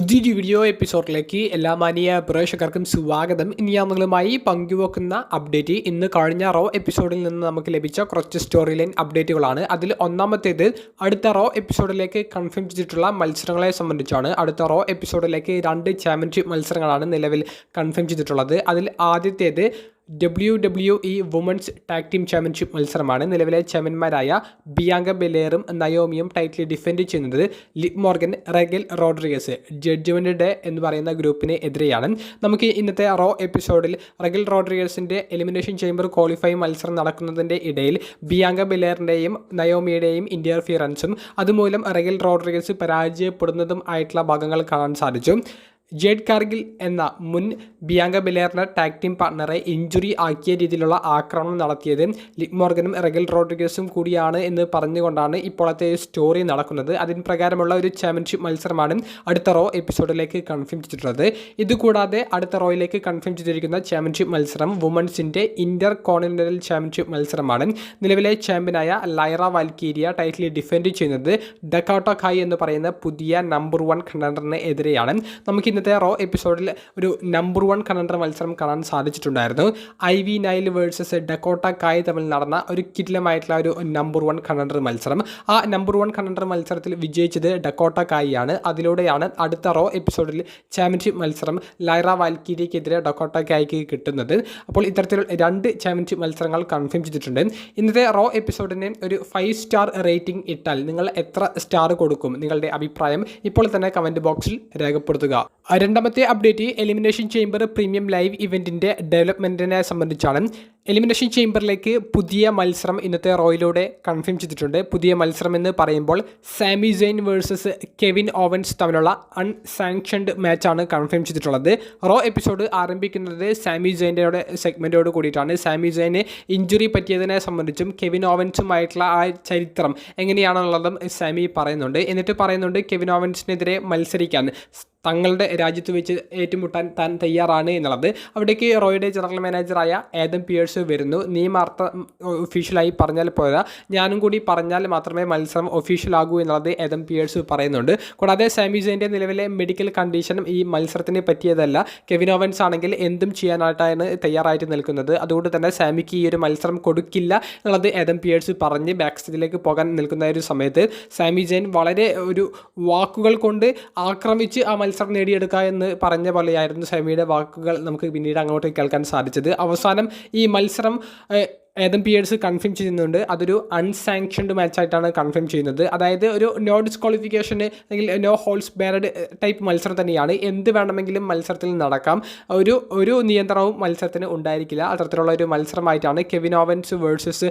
പുതിയൊരു വീഡിയോ എപ്പിസോഡിലേക്ക് എല്ലാ മാന്യ പ്രേക്ഷകർക്കും സ്വാഗതം. ഇനി ഞാൻ നിങ്ങളുമായി പങ്കുവെക്കുന്ന അപ്ഡേറ്റ് ഇന്ന് കഴിഞ്ഞ റോ എപ്പിസോഡിൽ നിന്ന് നമുക്ക് ലഭിച്ച കുറച്ച് സ്റ്റോറി ലൈൻ അപ്ഡേറ്റുകളാണ്. അതിൽ ഒന്നാമത്തേത് അടുത്ത റോ എപ്പിസോഡിലേക്ക് കൺഫേം ചെയ്തിട്ടുള്ള മത്സരങ്ങളെ സംബന്ധിച്ചാണ്. അടുത്ത റോ എപ്പിസോഡിലേക്ക് 2 ചാമ്പ്യൻഷിപ്പ് മത്സരങ്ങളാണ് നിലവിൽ കൺഫേം ചെയ്തിട്ടുള്ളത്. അതിൽ ആദ്യത്തേത് WWE women's tag team championship മത്സരമാണ്. നിലവിലെ ചാമ്പ്യന്മാരായ ബിയാങ്ക ബെലേറും നയോമിയും ടൈറ്റിൽ ഡിഫെൻഡ് ചെയ്യുന്നത് Liv Morgan, Raquel Rodriguez, Judgment Day എന്ന് പറയുന്ന ഗ്രൂപ്പിന് എതിരെയാണ്. നമുക്ക് ഇന്നത്തെ റോ എപ്പിസോഡിൽ റെഗൽ റോഡ്രിഗസിന്റെ എലിമിനേഷൻ ചേംബർ ക്വാളിഫൈ മത്സരം നടക്കുന്നതിൻ്റെ ഇടയിൽ ബിയാങ്ക ബെലേറിൻ്റെയും നയോമിയുടെയും ഇൻ്റർഫിയറൻസും അതുമൂലം റെഗൽ റോഡ്രിഗസ് പരാജയപ്പെടുന്നതും ആയിട്ടുള്ള ഭാഗങ്ങൾ കാണാൻ സാധിച്ചു. ജേഡ് കാർഗിൽ എന്ന മുൻ ബിയാങ്ക ബെലേറിൻ്റെ ടാഗ് ടീം പാർട്ണറെ ഇഞ്ചുറി ആക്കിയ രീതിയിലുള്ള ആക്രമണം നടത്തിയത് ലിവ് മോർഗനും റെഗൽ റോഡ്രിഗസും കൂടിയാണ് എന്ന് പറഞ്ഞുകൊണ്ടാണ് ഇപ്പോഴത്തെ സ്റ്റോറി നടക്കുന്നത്. അതിന് പ്രകാരമുള്ള ഒരു ചാമ്പ്യൻഷിപ്പ് മത്സരമാണ് അടുത്ത റോ എപ്പിസോഡിലേക്ക് കൺഫേം ചെയ്തിട്ടുള്ളത്. ഇതുകൂടാതെ അടുത്ത റോയിലേക്ക് കൺഫേം ചെയ്തിരിക്കുന്ന ചാമ്പ്യൻഷിപ്പ് മത്സരം വുമൻസിൻ്റെ ഇന്റർ കോണ്ടിനെൻ്റൽ ചാമ്പ്യൻഷിപ്പ് മത്സരമാണ്. നിലവിലെ ചാമ്പ്യനായ ലൈറ വാൽക്കീരിയ ടൈറ്റിൽ ഡിഫെൻഡ് ചെയ്യുന്നത് ഡക്കോട്ട കായ് എന്ന് പറയുന്ന പുതിയ നമ്പർ 1 കണ്ടൻഡറിന് എതിരെയാണ്. നമുക്ക് ഇന്നത്തെ റോ എപ്പിസോഡിൽ ഒരു നമ്പർ 1 കണ്ടൻഡർ മത്സരം കാണാൻ സാധിച്ചിട്ടുണ്ടായിരുന്നു. ഐവി നൈൽ വേഴ്സസ് ഡക്കോട്ട കായ് തമ്മിൽ നടന്ന ഒരു കിടിലമായിട്ടുള്ള ഒരു നമ്പർ 1 കണ്ടൻഡർ മത്സരം. ആ നമ്പർ 1 കണ്ടൻഡർ മത്സരത്തിൽ വിജയിച്ചത് ഡക്കോട്ട കായിയാണ്. അതിലൂടെയാണ് അടുത്ത റോ എപ്പിസോഡിൽ ചാമ്പ്യൻഷിപ്പ് മത്സരം ലൈറ വാൽക്കീരിയക്കെതിരെ ഡക്കോട്ട കായ്ക്ക് കിട്ടുന്നത്. അപ്പോൾ ഇത്തരത്തിൽ 2 ചാമ്പ്യൻഷിപ്പ് മത്സരങ്ങൾ കൺഫേം ചെയ്തിട്ടുണ്ട്. ഇന്നത്തെ റോ എപ്പിസോഡിന് ഒരു 5 സ്റ്റാർ റേറ്റിംഗ് ഇട്ടാൽ നിങ്ങൾ എത്ര സ്റ്റാർ കൊടുക്കും? നിങ്ങളുടെ അഭിപ്രായം ഇപ്പോൾ തന്നെ കമൻറ്റ് ബോക്സിൽ രേഖപ്പെടുത്തുക. രണ്ടാമത്തെ update elimination chamber premium live ഇവൻറ്റിൻ്റെ ഡെവലപ്മെൻറ്റിനെ സംബന്ധിച്ചാണ്. എലിമിനേഷൻ ചേംബറിലേക്ക് പുതിയ മത്സരം ഇന്നത്തെ റോയിലൂടെ കൺഫേം ചെയ്തിട്ടുണ്ട്. പുതിയ മത്സരം എന്ന് പറയുമ്പോൾ സാമി സെയിൻ വേഴ്സസ് കെവിൻ ഓവൻസ് തമ്മിലുള്ള അൺസാങ്ഷൻഡ് മാച്ചാണ് കൺഫേം ചെയ്തിട്ടുള്ളത്. റോ എപ്പിസോഡ് ആരംഭിക്കുന്നത് സാമി സെയിൻ്റെ സെഗ്മെൻറ്റോട് കൂടിയിട്ടാണ്. സാമി സെയിന് ഇഞ്ചുറി പറ്റിയതിനെ സംബന്ധിച്ചും കെവിൻ ഓവൻസുമായിട്ടുള്ള ആ ചരിത്രം എങ്ങനെയാണെന്നുള്ളതും സാമി പറയുന്നുണ്ട്. എന്നിട്ട് പറയുന്നുണ്ട് കെവിൻ ഓവൻസിനെതിരെ മത്സരിക്കാൻ തങ്ങളുടെ രാജ്യത്ത് വെച്ച് ഏറ്റുമുട്ടാൻ താൻ തയ്യാറാണ് എന്നുള്ളത്. അവിടേക്ക് റോയുടെ ജനറൽ മാനേജറായ ആദം പിയേഴ്സ് വരുന്നു. നീ മാത്രം ഒഫീഷ്യലായി പറഞ്ഞാൽ പോരാ, ഞാനും കൂടി പറഞ്ഞാൽ മാത്രമേ മത്സരം ഒഫീഷ്യൽ ആകൂ എന്നുള്ളത് ആദം പിയേഴ്സ് പറയുന്നുണ്ട്. കൂടാതെ സാമി സെയിൻ്റെ നിലവിലെ മെഡിക്കൽ കണ്ടീഷനും ഈ മത്സരത്തിന് പറ്റിയതല്ല. കെവിൻ ഓവൻസ് ആണെങ്കിൽ എന്തും ചെയ്യാനായിട്ടാണ് തയ്യാറായിട്ട് നിൽക്കുന്നത്. അതുകൊണ്ട് തന്നെ സാമിക്ക് ഈ ഒരു മത്സരം കൊടുക്കില്ല എന്നുള്ളത് ആദം പിയേഴ്സ് പറഞ്ഞ് ബാക്ക് സ്റ്റേജിലേക്ക് പോകാൻ നിൽക്കുന്ന ഒരു സമയത്ത് സാമി സെയിൻ വളരെ ഒരു വാക്കുകൾ കൊണ്ട് ആക്രമിച്ച് ആ മത്സരം നേടിയെടുക്കുക എന്ന് പറഞ്ഞ പോലെയായിരുന്നു സാമിയുടെ വാക്കുകൾ നമുക്ക് പിന്നീട് അങ്ങോട്ട് കേൾക്കാൻ സാധിച്ചത്. അവസാനം ഈ മത്സരം ആദം പിയേഴ്സ് കൺഫേം ചെയ്യുന്നുണ്ട്. അതൊരു അൺസാങ്ഷൻഡ് മാച്ചായിട്ടാണ് കൺഫേം ചെയ്യുന്നത്. അതായത് ഒരു നോ ഡിസ്ക്വാളിഫിക്കേഷന് അല്ലെങ്കിൽ നോ ഹോൾസ് ബാരഡ് ടൈപ്പ് മത്സരം തന്നെയാണ്. എന്ത് വേണമെങ്കിലും മത്സരത്തിൽ നടക്കാം. ഒരു നിയന്ത്രണവും മത്സരത്തിന് ഉണ്ടായിരിക്കില്ല. അത്തരത്തിലുള്ള ഒരു മത്സരമായിട്ടാണ് Kevin Owens versus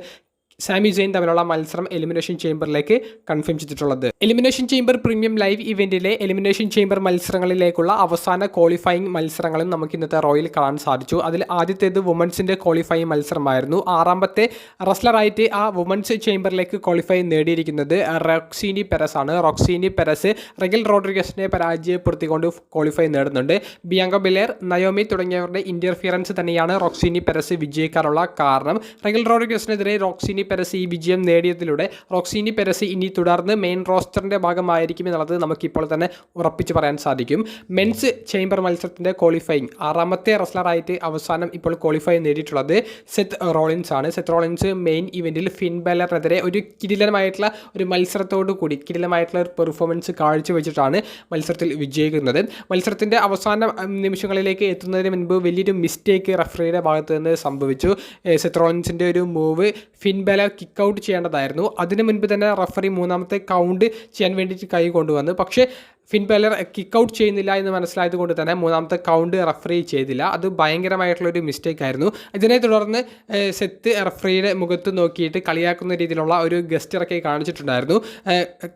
Sami Zayn തമ്മിലുള്ള മത്സരം എലിമിനേഷൻ ചേംബറിലേക്ക് കൺഫേം ചെയ്തിട്ടുള്ളത്. എലിമിനേഷൻ ചേംബർ പ്രീമിയം ലൈവ് ഇവൻറ്റിലെ എലിമിനേഷൻ ചേംബർ മത്സരങ്ങളിലേക്കുള്ള അവസാന ക്വാളിഫയിങ് മത്സരങ്ങളും നമുക്ക് ഇന്നത്തെ റോയിൽ കാണാൻ സാധിച്ചു. അതിൽ ആദ്യത്തേത് വുമൻസിൻ്റെ ക്വാളിഫയിങ് മത്സരമായിരുന്നു. 6ാമത്തെ റെസ്ലറായിട്ട് ആ വുമൻസ് ചേംബറിലേക്ക് ക്വാളിഫൈ നേടിയിരിക്കുന്നത് റോക്സിനി പെരസ് ആണ്. റോക്സിനി പെരസ് റെഗൽ റോഡ്രിഗസിനെ പരാജയപ്പെടുത്തിക്കൊണ്ട് ക്വാളിഫൈ നേടുന്നുണ്ട്. ബിയാങ്ക ബെലേർ, നയോമി തുടങ്ങിയവരുടെ ഇൻ്റർഫിയറൻസ് തന്നെയാണ് റോക്സിനി പെരസ് വിജയിക്കാനുള്ള കാരണം. റെഗൽ റോഡ്രിഗസിനെതിരെ റോക്സിനി പെരസ് ഈ വിജയം നേടിയതിലൂടെ റോക്സിനി പെരസ് ഇനി തുടർന്ന് മെയിൻ റോസ്റ്ററിൻ്റെ ഭാഗമായിരിക്കും എന്നുള്ളത് നമുക്കിപ്പോൾ തന്നെ ഉറപ്പിച്ച് പറയാൻ സാധിക്കും. മെൻസ് ചേംബർ മത്സരത്തിൻ്റെ ക്വാളിഫയിങ് 6ാമത്തെ റെസ്ലറായിട്ട് അവസാനം ഇപ്പോൾ ക്വാളിഫൈ നേടിയിട്ടുള്ളത് സെത്ത് റോളിൻസ് ആണ്. സെത്ത് റോളിൻസ് മെയിൻ ഇവൻറ്റിൽ ഫിൻ ബാലറിനെതിരെ ഒരു കിടിലമായിട്ടുള്ള ഒരു മത്സരത്തോടു കൂടി കിടിലമായിട്ടുള്ള ഒരു പെർഫോമൻസ് കാഴ്ചവെച്ചിട്ടാണ് മത്സരത്തിൽ വിജയിക്കുന്നത്. മത്സരത്തിൻ്റെ അവസാന നിമിഷങ്ങളിലേക്ക് എത്തുന്നതിന് മുൻപ് വലിയൊരു മിസ്റ്റേക്ക് റഫറിയുടെ ഭാഗത്ത് നിന്ന് സംഭവിച്ചു. സെത്ത് റോളിൻസിൻ്റെ ഒരു move Finn Balor kick out ചെയ്യേണ്ടതായിരുന്നു. അതിനു മുൻപ് തന്നെ റഫറി 3ാമത്തെ കൗണ്ട് ചെയ്യാൻ വേണ്ടിയിട്ട് കൈ കൊണ്ടുവന്നു. പക്ഷേ ഫിൻ ബാലർ കിക്ക് ഔട്ട് ചെയ്യുന്നില്ല എന്ന് മനസ്സിലായത് കൊണ്ട് തന്നെ 3ാമത്തെ കൗണ്ട് റഫറി ചെയ്തില്ല. അത് ഭയങ്കരമായിട്ടുള്ളൊരു മിസ്റ്റേക്ക് ആയിരുന്നു. ഇതിനെ തുടർന്ന് സെത്ത് റഫറിയുടെ മുഖത്ത് നോക്കിയിട്ട് കളിയാക്കുന്ന രീതിയിലുള്ള ഒരു ഗസ്റ്ററൊക്കെ കാണിച്ചിട്ടുണ്ടായിരുന്നു.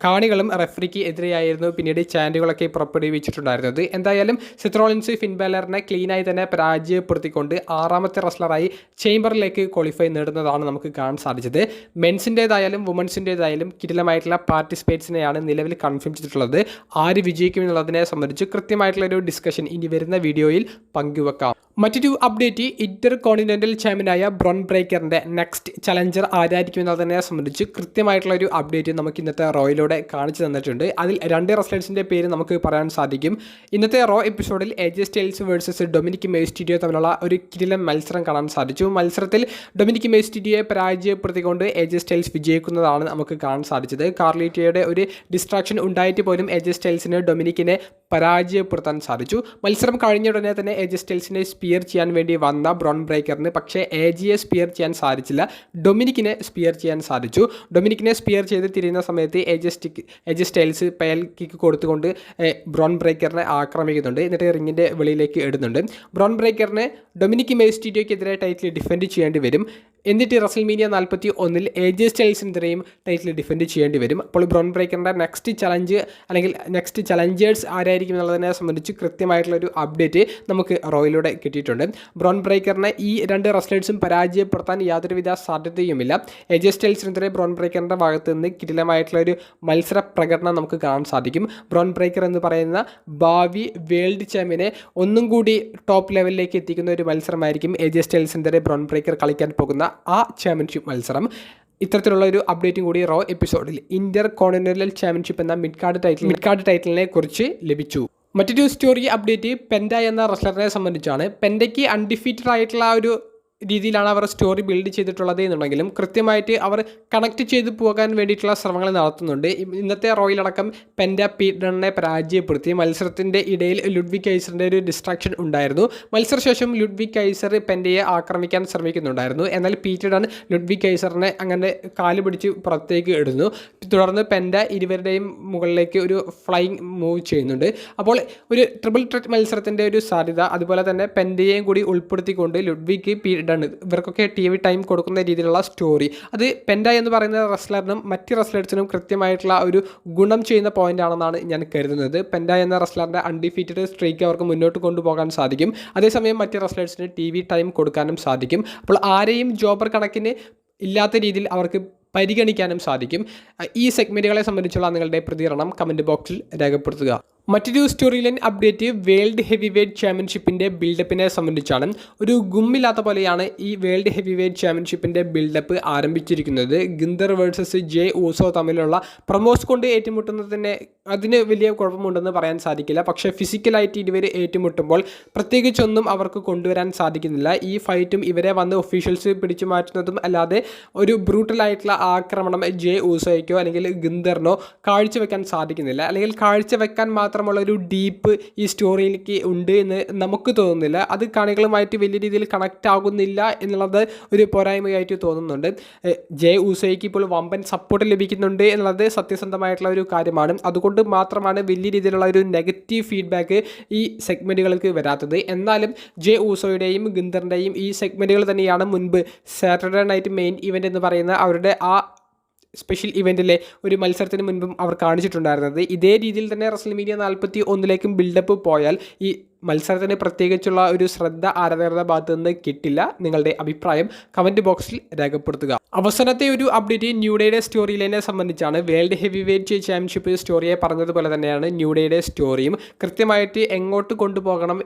കാണികളും റഫറിക്ക് എതിരെയായിരുന്നു പിന്നീട് ചാൻഡുകളൊക്കെ പുറപ്പെടുവിച്ചിട്ടുണ്ടായിരുന്നത്. എന്തായാലും സെത്ത് റോളിൻസ് ഫിൻ ബാലറിനെ ക്ലീനായി തന്നെ പരാജയപ്പെടുത്തിക്കൊണ്ട് 6ാമത്തെ റെസ്ലറായി ചേംബറിലേക്ക് ക്വാളിഫൈ നേടുന്നതാണ് നമുക്ക് കാണാൻ സാധിച്ചത്. മെൻസിൻ്റേതായാലും വുമൻസിൻ്റേതായാലും കിടിലമായിട്ടുള്ള പാർട്ടിസിപ്പേറ്റ്സിനെയാണ് നിലവിൽ കൺഫേം ചെയ്തിട്ടുള്ളത്. ആര് വിജയിക്കും എന്നുള്ളതിനെ സംബന്ധിച്ച് കൃത്യമായിട്ടുള്ളൊരു ഡിസ്കഷൻ ഇനി വരുന്ന വീഡിയോയിൽ പങ്കുവെക്കാം. മറ്റൊരു അപ്ഡേറ്റ്, ഇന്റർ കോണ്ടിനെന്റൽ ചാമ്പ്യനായ ബ്രോൺ ബ്രേക്കറിൻ്റെ നെക്സ്റ്റ് ചലഞ്ചർ ആരായിരിക്കും എന്നതിനെ സംബന്ധിച്ച് കൃത്യമായിട്ടുള്ളൊരു അപ്ഡേറ്റ് നമുക്ക് ഇന്നത്തെ റോയിലൂടെ കാണിച്ചു തന്നിട്ടുണ്ട്. അതിൽ 2 റെസ്ലേഴ്സിൻ്റെ പേര് നമുക്ക് പറയാൻ സാധിക്കും. ഇന്നത്തെ റോ എപ്പിസോഡിൽ AJ സ്റ്റൈൽസ് വേഴ്സസ് ഡൊമിനിക് മെയ്സ്റ്റീരിയോ തമ്മിലുള്ള ഒരു കിടിലൻ മത്സരം കാണാൻ സാധിച്ചു. മത്സരത്തിൽ ഡൊമിനിക് മെയ്സ്റ്റീരിയോയെ പരാജയപ്പെടുത്തിക്കൊണ്ട് AJ സ്റ്റൈൽസ് വിജയിക്കുന്നതാണ് നമുക്ക് കാണാൻ സാധിച്ചത്. കാർലിറ്റോയുടെ ഒരു ഡിസ്ട്രാക്ഷൻ ഉണ്ടായിട്ട് പോലും AJ സ്റ്റൈൽസിന് ഡൊമിനിക്കിനെ പരാജയപ്പെടുത്താൻ സാധിച്ചു. മത്സരം കഴിഞ്ഞ ഉടനെ തന്നെ AJ സ്റ്റൈൽസിനെ സ്പിയർ ചെയ്യാൻ വേണ്ടി വന്ന ബ്രോൺ ബ്രേക്കറിന് പക്ഷേ AJയെ സ്പിയർ ചെയ്യാൻ സാധിച്ചില്ല, ഡൊമിനിക്കിനെ സ്പിയർ ചെയ്യാൻ സാധിച്ചു. ഡൊമിനിക്കിനെ സ്പിയർ ചെയ്ത് തിരിയുന്ന സമയത്ത് AJ സ്റ്റൈൽസ് പയൽ കിക്ക് കൊടുത്തുകൊണ്ട് ബ്രോൺ ബ്രേക്കറിനെ ആക്രമിക്കുന്നുണ്ട്. എന്നിട്ട് റിങ്ങിൻ്റെ വെളിയിലേക്ക് ഇടുന്നുണ്ട്. ബ്രോൺ ബ്രേക്കറിനെ ഡൊമിനിക് മെയ്സ്റ്റീരിയോയ്ക്കെതിരെ ടൈറ്റിൽ ഡിഫെൻഡ് ചെയ്യേണ്ടി വരും. എന്നിട്ട് റസൽമീനിയ 41 AJ സ്റ്റൈൽസിനെതിരെയും ടൈറ്റിൽ ഡിഫെൻഡ് ചെയ്യേണ്ടി വരും. അപ്പോൾ ബ്രോൺ ബ്രേക്കറിൻ്റെ നെക്സ്റ്റ് ചലഞ്ച് അല്ലെങ്കിൽ നെക്സ്റ്റ് ചലഞ്ചേഴ്സ് ആരായിരിക്കും എന്നുള്ളതിനെ സംബന്ധിച്ച് കൃത്യമായിട്ടുള്ളൊരു അപ്ഡേറ്റ് നമുക്ക് റോയിലൂടെ കിട്ടിയിട്ടുണ്ട്. ബ്രോൺ ബ്രേക്കറിനെ ഈ 2 റെസ്ലേഴ്സും പരാജയപ്പെടുത്താൻ യാതൊരുവിധ സാധ്യതയുമില്ല. AJ സ്റ്റൈൽസിനെതിരെ ബ്രോൺ ബ്രേക്കറിൻ്റെ ഭാഗത്ത് നിന്ന് കിടിലമായിട്ടുള്ളൊരു മത്സര പ്രകടനം നമുക്ക് കാണാൻ സാധിക്കും. ബ്രോൺ ബ്രേക്കർ എന്ന് പറയുന്ന ഭാവി വേൾഡ് ചാമ്പ്യനെ ഒന്നും കൂടി ടോപ്പ് ലെവലിലേക്ക് എത്തിക്കുന്ന ഒരു മത്സരമായിരിക്കും AJ സ്റ്റൈൽസിനെതിരെ ബ്രോൺ ബ്രേക്കർ കളിക്കാൻ പോകുന്ന ആ ചാമ്പ്യൻഷിപ്പ് മത്സരം. ഇത്തരത്തിലുള്ള ഒരു അപ്ഡേറ്റും കൂടി റോ എപ്പിസോഡിൽ ഇന്റർ കോണ്ടിനെന്റൽ ചാമ്പ്യൻഷിപ്പ് എന്ന മിഡ് കാർഡ് ടൈറ്റിലിനെ കുറിച്ച് ലഭിച്ചു. മറ്റൊരു സ്റ്റോറി അപ്ഡേറ്റ് പെൻഡ എന്ന റെസ്ലറിനെ സംബന്ധിച്ചാണ്. പെൻഡയ്ക്ക് അൺഡിഫീറ്റഡ് ആയിട്ടുള്ള ഒരു രീതിയിലാണ് അവർ സ്റ്റോറി ബിൽഡ് ചെയ്തിട്ടുള്ളത് എന്നുണ്ടെങ്കിലും കൃത്യമായിട്ട് അവർ കണക്ട് ചെയ്ത് പോകാൻ വേണ്ടിയിട്ടുള്ള ശ്രമങ്ങൾ നടത്തുന്നുണ്ട്. ഇന്നത്തെ റോയിലടക്കം പെൻഡ പീറ്റ് ഡണ്ണിനെ പരാജയപ്പെടുത്തി. മത്സരത്തിൻ്റെ ഇടയിൽ ലുഡ്വിഗ് കൈസറിൻ്റെ ഒരു ഡിസ്ട്രാക്ഷൻ ഉണ്ടായിരുന്നു. മത്സരശേഷം ലുഡ്വിഗ് കൈസർ പെൻഡയെ ആക്രമിക്കാൻ ശ്രമിക്കുന്നുണ്ടായിരുന്നു. എന്നാൽ പീറ്റ് ഡൺ ലുഡ്വിഗ് കൈസറിനെ അങ്ങനെ കാല് പിടിച്ച് പുറത്തേക്ക് ഇടുന്നു. തുടർന്ന് പെൻഡ ഇരുവരുടെയും മുകളിലേക്ക് ഒരു ഫ്ലൈയിങ് മൂവ് ചെയ്യുന്നുണ്ട്. അപ്പോൾ ഒരു ട്രിപ്പിൾ ത്രെറ്റ് മത്സരത്തിൻ്റെ ഒരു സാധ്യത, അതുപോലെ തന്നെ പെൻഡയെയും കൂടി ഉൾപ്പെടുത്തിക്കൊണ്ട് ലുഡ്വിഗ് പീറ്റ് ഇവർക്കൊക്കെ TV ടൈം കൊടുക്കുന്ന രീതിയിലുള്ള സ്റ്റോറി, അത് പെൻഡ എന്ന് പറയുന്ന റെസ്ലറിനും മറ്റ് റെസ്ലേഴ്സിനും കൃത്യമായിട്ടുള്ള ഒരു ഗുണം ചെയ്യുന്ന പോയിന്റ് ആണെന്നാണ് ഞാൻ കരുതുന്നത്. പെൻഡ എന്ന റെസ്ലറിൻ്റെ അൺഡിഫീറ്റഡ് സ്ട്രീക്ക് അവർക്ക് മുന്നോട്ട് കൊണ്ടുപോകാൻ സാധിക്കും. അതേസമയം മറ്റ് റെസ്ലേഴ്സിന് TV ടൈം കൊടുക്കാനും സാധിക്കും. അപ്പോൾ ആരെയും ജോബർ കണക്കിന് ഇല്ലാത്ത രീതിയിൽ അവർക്ക് പരിഗണിക്കാനും സാധിക്കും. ഈ സെഗ്മെൻറ്റുകളെ സംബന്ധിച്ചുള്ള നിങ്ങളുടെ പ്രതികരണം കമൻറ്റ് ബോക്സിൽ രേഖപ്പെടുത്തുക. മറ്റൊരു storyline update world heavyweight ചാമ്പ്യൻഷിപ്പിൻ്റെ ബിൽഡപ്പിനെ സംബന്ധിച്ചാണ്. ഒരു ഗുമ്മില്ലാത്ത പോലെയാണ് ഈ വേൾഡ് ഹെവി വെയ്റ്റ് ചാമ്പ്യൻഷിപ്പിൻ്റെ ബിൽഡപ്പ് ആരംഭിച്ചിരിക്കുന്നത്. ഗിന്ദർ വേഴ്സസ് ജെ ഊസോ തമ്മിലുള്ള പ്രൊമോസ് കൊണ്ട് ഏറ്റുമുട്ടുന്നതിന് അതിന് വലിയ കുഴപ്പമുണ്ടെന്ന് പറയാൻ സാധിക്കില്ല. പക്ഷേ ഫിസിക്കലായിട്ട് ഇരുവർ ഏറ്റുമുട്ടുമ്പോൾ പ്രത്യേകിച്ചൊന്നും അവർക്ക് കൊണ്ടുവരാൻ സാധിക്കുന്നില്ല. ഈ ഫൈറ്റും ഇവരെ വന്ന് ഒഫീഷ്യൽസ് പിടിച്ചു മാറ്റുന്നതും അല്ലാതെ ഒരു ബ്രൂട്ടലായിട്ടുള്ള ആക്രമണം ജെ ഊസോയ്ക്കോ അല്ലെങ്കിൽ ഗിന്ദറിനോ കാഴ്ചവെക്കാൻ സാധിക്കുന്നില്ല. അല്ലെങ്കിൽ കാഴ്ചവെക്കാൻ മാത്രമുള്ള ഒരു ഡീപ്പ് ഈ സ്റ്റോറിയിലേക്ക് ഉണ്ട് എന്ന് നമുക്ക് തോന്നുന്നില്ല. അത് കാണികളുമായിട്ട് വലിയ രീതിയിൽ കണക്റ്റ് ആകുന്നില്ല എന്നുള്ളത് ഒരു പോരായ്മയായിട്ട് തോന്നുന്നുണ്ട്. ജെ ഊസോയ്ക്ക് ഇപ്പോൾ വമ്പൻ സപ്പോർട്ട് ലഭിക്കുന്നുണ്ട് എന്നുള്ളത് സത്യസന്ധമായിട്ടുള്ള ഒരു കാര്യമാണ്. അതുകൊണ്ട് മാത്രമാണ് വലിയ രീതിയിലുള്ള ഒരു നെഗറ്റീവ് ഫീഡ്ബാക്ക് ഈ സെഗ്മെൻറ്റുകൾക്ക് വരാത്തത്. എന്നാലും ജെ ഊസോയുടെയും ഗിന്ദറിൻ്റെയും ഈ സെഗ്മെൻറ്റുകൾ തന്നെയാണ് മുൻപ് സാറ്റർഡേ നൈറ്റ് മെയിൻ ഇവൻ്റ് എന്ന് പറയുന്ന അവരുടെ ആ സ്പെഷ്യൽ ഇവൻറ്റിലെ ഒരു മത്സരത്തിന് മുൻപും അവർ കാണിച്ചിട്ടുണ്ടായിരുന്നത്. ഇതേ രീതിയിൽ തന്നെ റസൽമീനിയ 41 ബിൽഡപ്പ് പോയാൽ ഈ മത്സരത്തിന് പ്രത്യേകിച്ചുള്ള ഒരു ശ്രദ്ധ ആരാധകരുടെ ഭാഗത്ത് നിന്ന് കിട്ടില്ല. നിങ്ങളുടെ അഭിപ്രായം കമൻറ്റ് ബോക്സിൽ രേഖപ്പെടുത്തുക. അവസാനത്തെ ഒരു അപ്ഡേറ്റ് ന്യൂ ഡേയുടെ സ്റ്റോറി ലൈനെ സംബന്ധിച്ചാണ്. വേൾഡ് ഹെവി വെയ്റ്റ് ചാമ്പ്യൻഷിപ്പ് സ്റ്റോറിയെ പറഞ്ഞതുപോലെ തന്നെയാണ് ന്യൂ ഡേയുടെ സ്റ്റോറിയും. കൃത്യമായിട്ട് എങ്ങോട്ട് കൊണ്ടുപോകണം,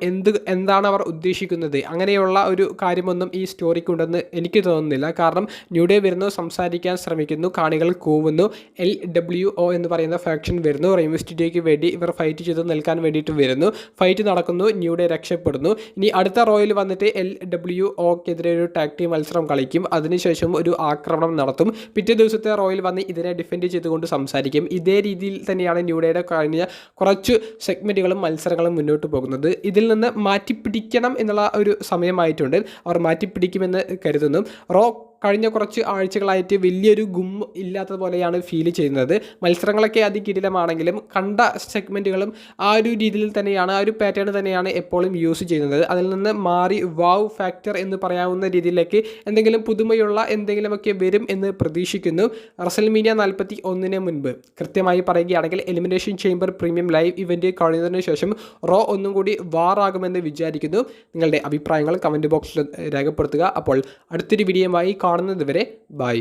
എന്താണ് അവർ ഉദ്ദേശിക്കുന്നത്, അങ്ങനെയുള്ള ഒരു കാര്യമൊന്നും ഈ സ്റ്റോറിക്കുണ്ടെന്ന് എനിക്ക് തോന്നുന്നില്ല. കാരണം ന്യൂ ഡേ വരുന്നു, സംസാരിക്കാൻ ശ്രമിക്കുന്നു, കാണികൾ കൂവുന്നു, LWO എന്ന് പറയുന്ന ഫാക്ഷൻ വരുന്നു, റെയിമിസ്റ്റീരിയോയ്ക്ക് വേണ്ടി ഇവർ ഫൈറ്റ് ചെയ്ത് നിൽക്കാൻ വേണ്ടിയിട്ട് വരുന്നു. ഫൈറ്റ് നടക്കുന്നു, ന്യൂ ഡേ രക്ഷപ്പെടുന്നു. ഇനി അടുത്ത റോയിൽ വന്നിട്ട് LWOക്കെതിരെ ഒരു ടാഗ് ടീം മത്സരം കളിക്കും. അതിനുശേഷം ഒരു ആക്രമണം നടത്തും. പിറ്റേ ദിവസത്തെ റോയിൽ വന്ന് ഇതിനെ ഡിഫെൻഡ് ചെയ്തുകൊണ്ട് സംസാരിക്കും. ഇതേ രീതിയിൽ തന്നെയാണ് ന്യൂ ഡേയുടെ കഴിഞ്ഞ കുറച്ച് സെഗ്മെൻറ്റുകളും മത്സരങ്ങളും മുന്നോട്ട് പോകുന്നത്. ഇതിൽ നിന്ന് മാറ്റിപ്പിടിക്കണം എന്നുള്ള ഒരു സമയമായിട്ടുണ്ട്. അവർ മാറ്റിപ്പിടിക്കുമെന്ന് കരുതുന്നു. റോ കഴിഞ്ഞ കുറച്ച് ആഴ്ചകളായിട്ട് വലിയൊരു ഇല്ലാത്തതുപോലെയാണ് ഫീൽ ചെയ്യുന്നത്. മത്സരങ്ങളൊക്കെ അതികിടിലമാണെങ്കിലും കണ്ട സെഗ്മെൻറ്റുകളും ആ ഒരു രീതിയിൽ തന്നെയാണ്, ആ ഒരു പാറ്റേൺ തന്നെയാണ് എപ്പോഴും യൂസ് ചെയ്യുന്നത്. അതിൽ നിന്ന് മാറി വാവ് ഫാക്ടർ എന്ന് പറയാവുന്ന രീതിയിലേക്ക് എന്തെങ്കിലും പുതുമയുള്ള എന്തെങ്കിലുമൊക്കെ വരും എന്ന് പ്രതീക്ഷിക്കുന്നു. റസൽമീനിയ 41 മുൻപ് കൃത്യമായി പറയുകയാണെങ്കിൽ elimination chamber premium live event കഴിയുന്നതിന് ശേഷം റോ ഒന്നും കൂടി വാറാകുമെന്ന് വിചാരിക്കുന്നു. നിങ്ങളുടെ അഭിപ്രായങ്ങൾ കമൻറ്റ് ബോക്സിൽ രേഖപ്പെടുത്തുക. അപ്പോൾ അടുത്തൊരു വീഡിയോയുമായി കാണുന്നത് വരെ ബൈ.